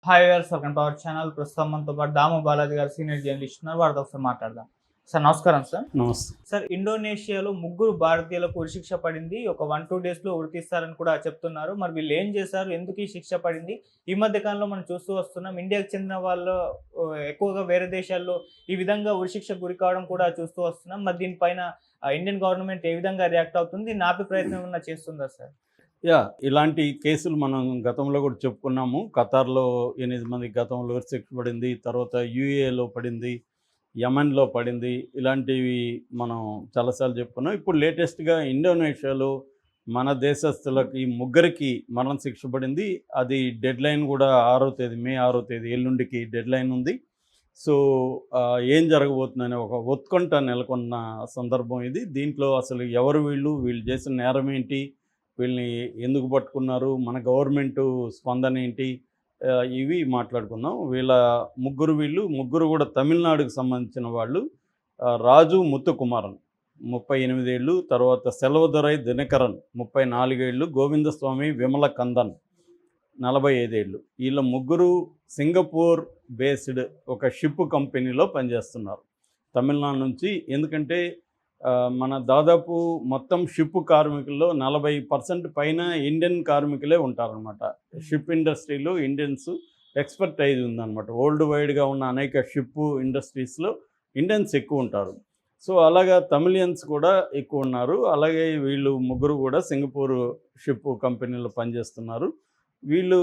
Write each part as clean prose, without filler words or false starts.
Hi viewers, welcome to our channel. ప్రస్తుతం మనతో పాటు దాము బాలాజీ గారు సీనియర్ జర్నలిస్ట్ ఉన్నారు. వారితో ఒకసారి మాట్లాడదాం. సార్ నమస్కారం. సార్ నమస్తే. సార్ ఇండోనేషియాలో ముగ్గురు భారతీయులకు ఉరిశిక్ష పడింది. ఒక 1-2 డేస్లో ఉరితీస్తారని కూడా చెప్తున్నారు. మరి వీళ్ళు ఏం చేశారు, ఎందుకు ఈ శిక్ష పడింది? ఈ మధ్య కాలంలో మనం చూస్తూ వస్తున్నాం, ఇండియాకి చెందిన వాళ్ళు ఎక్కువగా వేరే దేశాల్లో ఈ విధంగా ఉరిశిక్షకు గురి కావడం కూడా చూస్తూ వస్తున్నాం. మరి దీనిపైన ఇండియన్ గవర్నమెంట్ ఏ విధంగా రియాక్ట్ అవుతుంది? నాపి ప్రయత్నం ఏమన్నా చేస్తుందా సార్? ఇలాంటి కేసులు మనం గతంలో కూడా చెప్పుకున్నాము. ఖతార్‌లో 8 మందికి గతంలో ఉరిశిక్ష పడింది. తర్వాత యూఏలో పడింది, యెమెన్‌లో పడింది. ఇలాంటివి మనం చాలాసార్లు చెప్పుకున్నాం. ఇప్పుడు లేటెస్ట్‌గా ఇండోనేషియాలో మన దేశస్తులకి ముగ్గురికి మరణశిక్ష పడింది. అది డెడ్‌లైన్ కూడా 6వ తేదీ, మే 6వ తేదీ ఎల్లుండికి డెడ్‌లైన్ ఉంది. సో, ఏం జరగబోతుందనే ఒక ఉత్కంఠ నెలకొన్న సందర్భం ఇది. దీంట్లో అసలు ఎవరు వీళ్ళు? వీళ్ళు చేసిన నేరం ఏంటి? వీళ్ళని ఎందుకు పట్టుకున్నారు? మన గవర్నమెంటు స్పందన ఏంటి? ఇవి మాట్లాడుకుందాం. వీళ్ళు ముగ్గురు కూడా తమిళనాడుకు సంబంధించిన వాళ్ళు. రాజు ముత్తుకుమారన్ 38 ఏళ్ళు, తర్వాత సెలవదురై దినకరన్ 34 ఏళ్ళు, గోవిందస్వామి విమల కందన్ 45 ఏళ్ళు. వీళ్ళ ముగ్గురు సింగపూర్ బేస్డ్ ఒక షిప్ కంపెనీలో పనిచేస్తున్నారు తమిళనాడు నుంచి. ఎందుకంటే మన దాదాపు మొత్తం షిప్ కార్మికుల్లో 40% పైన ఇండియన్ కార్మికులే ఉంటారనమాట. షిప్ ఇండస్ట్రీలో ఇండియన్స్ ఎక్స్పర్టైజ్ ఉందన్నమాట. వరల్డ్ వైడ్గా ఉన్న అనేక షిప్ ఇండస్ట్రీస్లో ఇండియన్స్ ఎక్కువ ఉంటారు. సో అలాగా తమిళియన్స్ కూడా ఎక్కువ ఉన్నారు. అలాగే వీళ్ళు ముగ్గురు కూడా సింగపూర్ షిప్ కంపెనీలో పనిచేస్తున్నారు. వీళ్ళు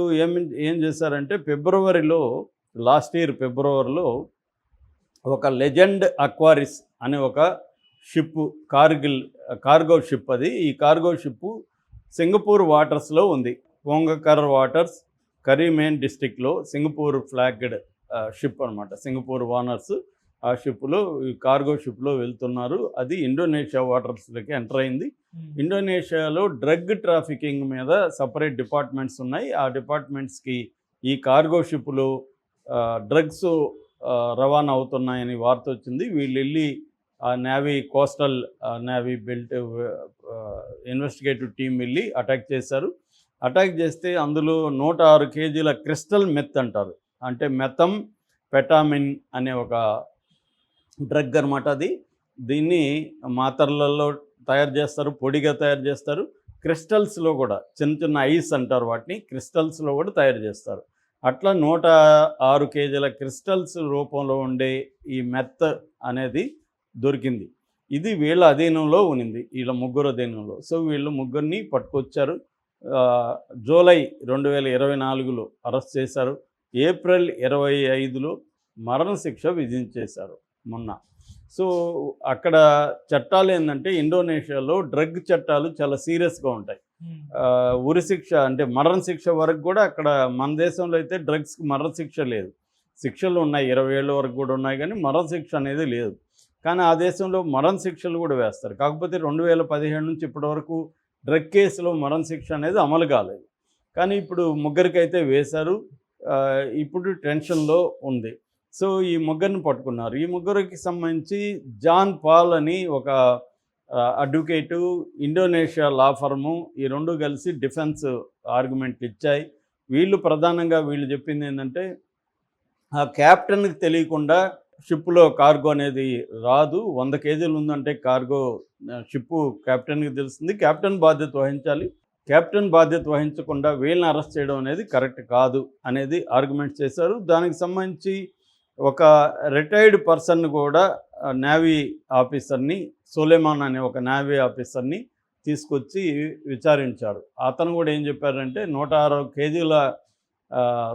ఏం చేశారంటే లాస్ట్ ఇయర్ ఫిబ్రవరిలో ఒక లెజెండ్ అక్వారిస్ అనే ఒక షిప్, కార్గో షిప్ అది. ఈ కార్గో షిప్ సింగపూర్ వాటర్స్లో ఉంది. పోంగకర్ వాటర్స్, కరీమేన్ డిస్టిక్లో సింగపూర్ ఫ్లాగ్డ్ షిప్ అనమాట. సింగపూర్ ఓనర్స్ ఆ షిప్లో, ఈ కార్గో షిప్లో వెళ్తున్నారు. అది ఇండోనేషియా వాటర్స్లోకి ఎంటర్ అయింది. ఇండోనేషియాలో డ్రగ్ ట్రాఫికింగ్ మీద సపరేట్ డిపార్ట్మెంట్స్ ఉన్నాయి. ఆ డిపార్ట్మెంట్స్కి ఈ కార్గో షిప్లో డ్రగ్స్ రవాణా అవుతున్నాయని వార్త వచ్చింది. వీళ్ళు వెళ్ళి navy, coastal navy belt investigative team వెళ్ళి అటాక్ చేశారు. అటాక్ చేస్తే అందులో 106 కేజీల క్రిస్టల్ మెత్ అంటారు, అంటే మెథమ్ పెటామిన్ అనే ఒక డ్రగ్ అనమాట. దీన్ని మాత్రలలో తయారు చేస్తారు, పొడిగా తయారు చేస్తారు. క్రిస్టల్స్లో కూడా చిన్న చిన్న ఐస్ అంటారు వాటిని, క్రిస్టల్స్లో కూడా తయారు చేస్తారు. అట్లా 106 కేజీల క్రిస్టల్స్ రూపంలో ఉండే ఈ మెత్ అనేది దొరికింది. ఇది వీళ్ళ అధీనంలో ఉన్నింది, వీళ్ళ ముగ్గురు అధీనంలో. సో వీళ్ళు ముగ్గురిని పట్టుకొచ్చారు. జూలై 2024లో అరెస్ట్ చేశారు. ఏప్రిల్ 25లో మరణశిక్ష విధించేశారు మొన్న. సో అక్కడ చట్టాలు ఏంటంటే, ఇండోనేషియాలో డ్రగ్ చట్టాలు చాలా సీరియస్గా ఉంటాయి. ఉరిశిక్ష అంటే మరణశిక్ష వరకు కూడా, అక్కడ మన దేశంలో అయితే డ్రగ్స్కి మరణశిక్ష లేదు. శిక్షలు ఉన్నాయి, 20 ఏళ్ళ వరకు కూడా ఉన్నాయి, కానీ మరణశిక్ష అనేది లేదు. కానీ ఆ దేశంలో మరణశిక్షలు కూడా వేస్తారు. కాకపోతే 2017 నుంచి ఇప్పటి వరకు డ్రగ్ కేసులో మరణశిక్ష అనేది అమలు కాలేదు. కానీ ఇప్పుడు ముగ్గురికైతే వేశారు. ఇప్పుడు టెన్షన్లో ఉంది. సో ఈ ముగ్గురిని పట్టుకున్నారు. ఈ ముగ్గురికి సంబంధించి జాన్ పాల్ అని ఒక అడ్వకేటు, ఇండోనేషియా లా ఫర్ము, ఈ రెండు కలిసి డిఫెన్స్ ఆర్గ్యుమెంట్లు ఇచ్చాయి. ప్రధానంగా వీళ్ళు చెప్పింది ఏంటంటే, ఆ క్యాప్టెన్కి తెలియకుండా షిప్లో కార్గో అనేది రాదు. 100 కేజీలు ఉందంటే కార్గో షిప్పు క్యాప్టెన్కి తెలుస్తుంది, క్యాప్టెన్ బాధ్యత వహించాలి. క్యాప్టెన్ బాధ్యత వహించకుండా వీళ్ళని అరెస్ట్ చేయడం అనేది కరెక్ట్ కాదు అనేది ఆర్గ్యుమెంట్ చేశారు. దానికి సంబంధించి ఒక రిటైర్డ్ పర్సన్ కూడా, నేవీ ఆఫీసర్ని, సోలేమాన్ అనే ఒక నేవీ ఆఫీసర్ని తీసుకొచ్చి విచారించారు. అతను కూడా ఏం చెప్పారంటే, 106 కేజీల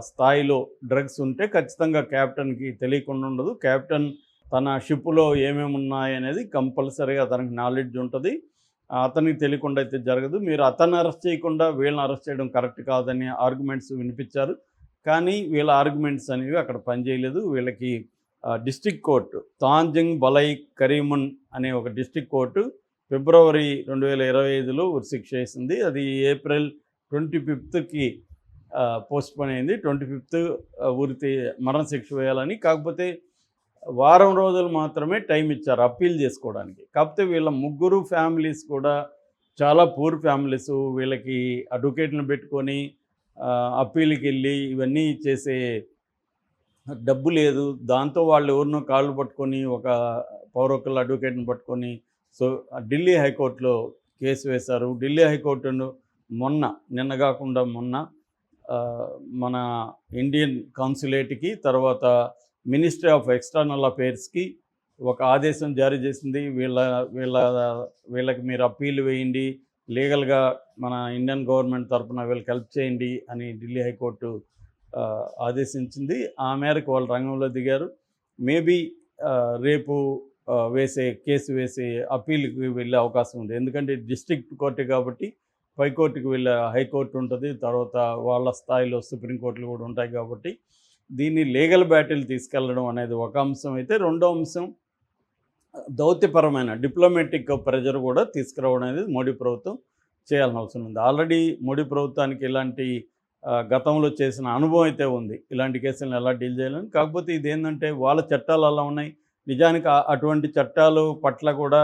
స్థాయిలో డ్రగ్స్ ఉంటే ఖచ్చితంగా క్యాప్టెన్కి తెలియకుండా ఉండదు. క్యాప్టెన్ తన షిప్లో ఏమేమి ఉన్నాయనేది కంపల్సరీగా అతనికి నాలెడ్జ్ ఉంటుంది. అతనికి తెలియకుండా అయితే జరగదు. మీరు అతన్ని అరెస్ట్ చేయకుండా వీళ్ళని అరెస్ట్ చేయడం కరెక్ట్ కాదని ఆర్గ్యుమెంట్స్ వినిపించారు. కానీ వీళ్ళ ఆర్గ్యుమెంట్స్ అనేవి అక్కడ పనిచేయలేదు. వీళ్ళకి డిస్ట్రిక్ట్ కోర్టు, తాంజింగ్ బలై కరీమున్ అనే ఒక డిస్ట్రిక్ట్ కోర్టు ఫిబ్రవరి 2025లో ఉరిశిక్ష వేసింది. అది ఏప్రిల్ 25కి పోస్ట్పోన్ అయింది. 25th మరణశిక్ష వేయాలని. కాకపోతే వారం రోజులు మాత్రమే టైం ఇచ్చారు అప్పీల్ చేసుకోవడానికి. కాకపోతే వీళ్ళ ముగ్గురు ఫ్యామిలీస్ కూడా చాలా పూర్ ఫ్యామిలీస్. వీళ్ళకి అడ్వకేట్లను పెట్టుకొని అప్పీల్కి వెళ్ళి ఇవన్నీ చేసే డబ్బు లేదు. దాంతో వాళ్ళు ఎవరినో కాళ్ళు పట్టుకొని ఒక పౌర హక్కుల అడ్వకేట్‌ని పట్టుకొని ఢిల్లీ హైకోర్టులో కేసు వేశారు. ఢిల్లీ హైకోర్టును నిన్న కాకుండా మొన్న మన ఇండియన్ కాన్సులేట్‌కి తర్వాత మినిస్ట్రీ ఆఫ్ ఎక్స్టర్నల్ అఫైర్స్‌కి ఒక ఆదేశం జారీ చేసింది. వీళ్ళకి మీరు అప్పీల్ వేయండి. లీగల్‌గా మన ఇండియన్ గవర్నమెంట్ తరపున వీళ్ళకి హెల్ప్ చేయండి అని ఢిల్లీ హైకోర్టు ఆదేశించింది. ఆ మేరకు వాళ్ళు రంగంలో దిగారు. మేబీ రేపు కేసు వేసే అప్పీల్కి వెళ్ళే అవకాశం ఉంది. ఎందుకంటే డిస్ట్రిక్ట్ కోర్టే కాబట్టి పైకోర్టుకి వెళ్ళే హైకోర్టు ఉంటుంది. తర్వాత వాళ్ళ స్థాయిలో సుప్రీంకోర్టులు కూడా ఉంటాయి కాబట్టి దీన్ని లీగల్ బ్యాటిల్ తీసుకెళ్లడం అనేది ఒక అంశం అయితే, రెండో అంశం దౌత్యపరమైన డిప్లొమాటిక్ ప్రెజర్ కూడా తీసుకురావడం అనేది మోడీ ప్రభుత్వం చేయాల్సిన అవసరం ఉంది. ఆల్రెడీ మోడీ ప్రభుత్వానికి ఇలాంటి గతంలో చేసిన అనుభవం అయితే ఉంది, ఇలాంటి కేసులను ఎలా డీల్ చేయాలని. కాకపోతే ఇదేంటంటే వాళ్ళ చట్టాలు అలా ఉన్నాయి. నిజానికి అటువంటి చట్టాలు పట్ల కూడా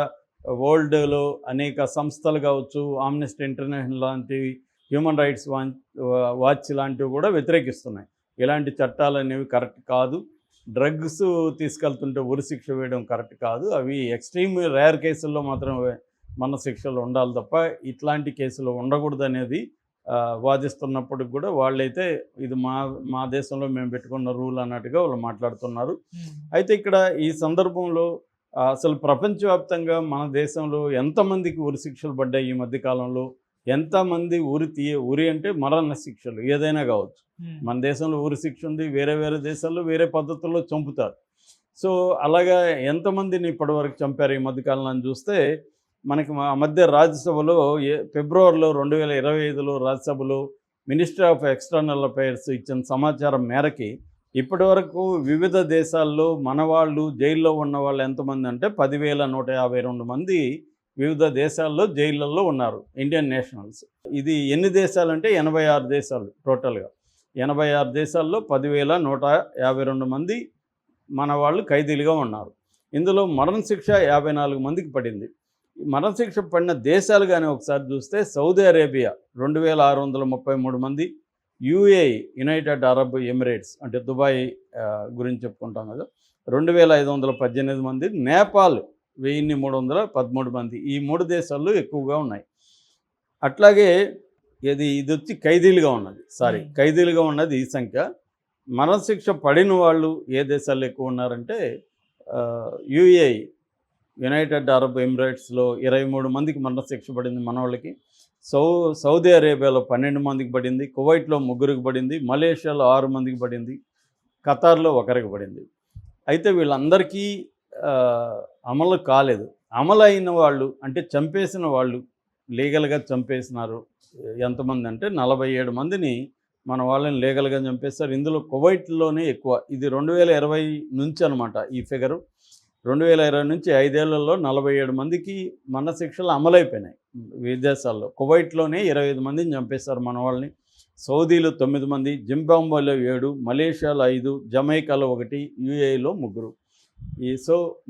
వరల్డ్లో అనేక సంస్థలు కావచ్చు, ఆమ్నెస్టీ ఇంటర్నేషనల్ లాంటివి, హ్యూమన్ రైట్స్ వాచ్ లాంటివి కూడా వ్యతిరేకిస్తున్నాయి. ఇలాంటి చట్టాలు అనేవి కరెక్ట్ కాదు. డ్రగ్స్ తీసుకెళ్తుంటే ఉరిశిక్ష వేయడం కరెక్ట్ కాదు. అవి ఎక్స్ట్రీమ్ రేర్ కేసుల్లో మాత్రమే మరణశిక్షలు ఉండాలి తప్ప ఇట్లాంటి కేసులు ఉండకూడదు అనేది వాదిస్తున్నప్పటికి కూడా వాళ్ళైతే ఇది మా దేశంలో మేము పెట్టుకున్న రూల్ అన్నట్టుగా వాళ్ళు మాట్లాడుతున్నారు. అయితే ఇక్కడ ఈ సందర్భంలో అసలు ప్రపంచవ్యాప్తంగా మన దేశంలో ఎంతమందికి ఉరిశిక్షలు పడ్డాయి ఈ మధ్యకాలంలో, ఎంతమంది ఉరి అంటే మరణ శిక్షలు ఏదైనా కావచ్చు. మన దేశంలో ఉరిశిక్ష ఉంది, వేరే వేరే దేశాల్లో వేరే పద్ధతుల్లో చంపుతారు. సో అలాగా ఎంతమందిని ఇప్పటివరకు చంపారు ఈ మధ్యకాలంలో అని చూస్తే మనకి ఆ మధ్య రాజ్యసభలో ఫిబ్రవరిలో 2025లో రాజ్యసభలో మినిస్ట్రీ ఆఫ్ ఎక్స్టర్నల్ అఫైర్స్ ఇచ్చిన సమాచారం మేరకి ఇప్పటి వరకు వివిధ దేశాల్లో మన వాళ్ళు జైల్లో ఉన్న వాళ్ళు ఎంతమంది అంటే 10,152 మంది వివిధ దేశాల్లో జైళ్ళల్లో ఉన్నారు, ఇండియన్ నేషనల్స్. ఇది ఎన్ని దేశాలంటే 86 దేశాలు టోటల్గా. 86 దేశాల్లో 10,152 మంది మన వాళ్ళు ఖైదీలుగా ఉన్నారు. ఇందులో మరణశిక్ష 54 మందికి పడింది. మరణశిక్ష పడిన దేశాలు కానీ ఒకసారి చూస్తే సౌదీ అరేబియా 2,633 మంది, యుఏఈ యునైటెడ్ అరబ్ ఎమిరేట్స్ అంటే దుబాయ్ గురించి చెప్పుకుంటాం కదా 2,518 మంది, నేపాల్ 1,313 మంది. ఈ 3 దేశాల్లో ఎక్కువగా ఉన్నాయి. అట్లాగే ఇది వచ్చి ఖైదీలుగా ఉన్నది, ఖైదీలుగా ఉన్నది ఈ సంఖ్య. మరణశిక్ష పడిన వాళ్ళు ఏ దేశాల్లో ఎక్కువ ఉన్నారంటే యుఏఈ యునైటెడ్ అరబ్ ఎమిరేట్స్లో 23 మందికి మరణశిక్ష పడింది మన వాళ్ళకి. సౌదీ అరేబియాలో 12 మందికి పడింది, కువైట్లో 3కి పడింది, మలేషియాలో 6 మందికి పడింది, ఖతార్లో 1కి పడింది. అయితే వీళ్ళందరికీ అమలు కాలేదు. అమలు అయిన వాళ్ళు అంటే చంపేసిన వాళ్ళు లీగల్గా చంపేసినారు ఎంతమంది అంటే 47 మందిని మన వాళ్ళని లీగల్గా చంపేస్తారు. ఇందులో కువైట్లోనే ఎక్కువ. ఇది 2020 నుంచి అనమాట ఈ ఫిగరు. 2020 నుంచి 5 ఏళ్లలో 47 మందికి మరణశిక్షలు అమలైపోయినాయి విదేశాల్లో. కువైట్లోనే 25 మందిని చంపేశారు మన వాళ్ళని. సౌదీలో 9 మంది, జింబాబ్వేలో 7, మలేషియాలో 5, జమైకాలో 1, యుఏఈలో 3.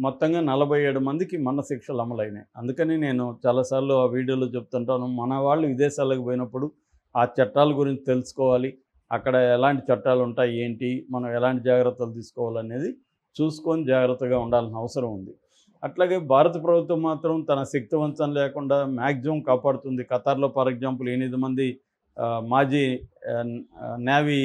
మొత్తంగా 47 మందికి మరణశిక్షలు అమలైనాయి. అందుకని నేను చాలాసార్లు ఆ వీడియోలో చెప్తుంటాను, మన వాళ్ళు విదేశాలకు పోయినప్పుడు ఆ చట్టాల గురించి తెలుసుకోవాలి, అక్కడ ఎలాంటి చట్టాలు ఉంటాయి ఏంటి, మనం ఎలాంటి జాగ్రత్తలు తీసుకోవాలనేది చూసుకొని జాగ్రత్తగా ఉండాల్సిన అవసరం ఉంది. అట్లాగే భారత ప్రభుత్వం మాత్రం తన శక్తివంచన లేకుండా మ్యాక్సిమం కాపాడుతుంది. ఖతార్లో ఫర్ ఎగ్జాంపుల్ 8 మంది మాజీ నేవీ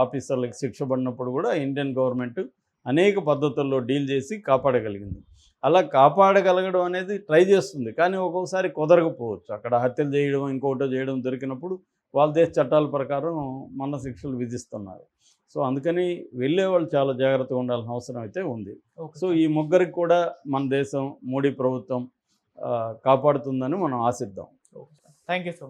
ఆఫీసర్లకు శిక్ష పడినప్పుడు కూడా ఇండియన్ గవర్నమెంట్ అనేక పద్ధతుల్లో డీల్ చేసి కాపాడగలిగింది. అలా కాపాడగలగడం అనేది ట్రై చేస్తుంది, కానీ ఒక్కొక్కసారి కుదరకపోవచ్చు. అక్కడ హత్యలు చేయడం ఇంకోటో చేయడం దొరికినప్పుడు వాళ్ళ దేశ చట్టాల ప్రకారం మరణ శిక్షలు విధిస్తున్నారు. అందుకని వెళ్ళేవాళ్ళు చాలా జాగ్రత్తగా ఉండాల్సిన అవసరం అయితే ఉంది. ఈ ముగ్గురికి కూడా మన దేశం మోడీ ప్రభుత్వం కాపాడుతుందని మనం ఆశిద్దాం. Thank you so much.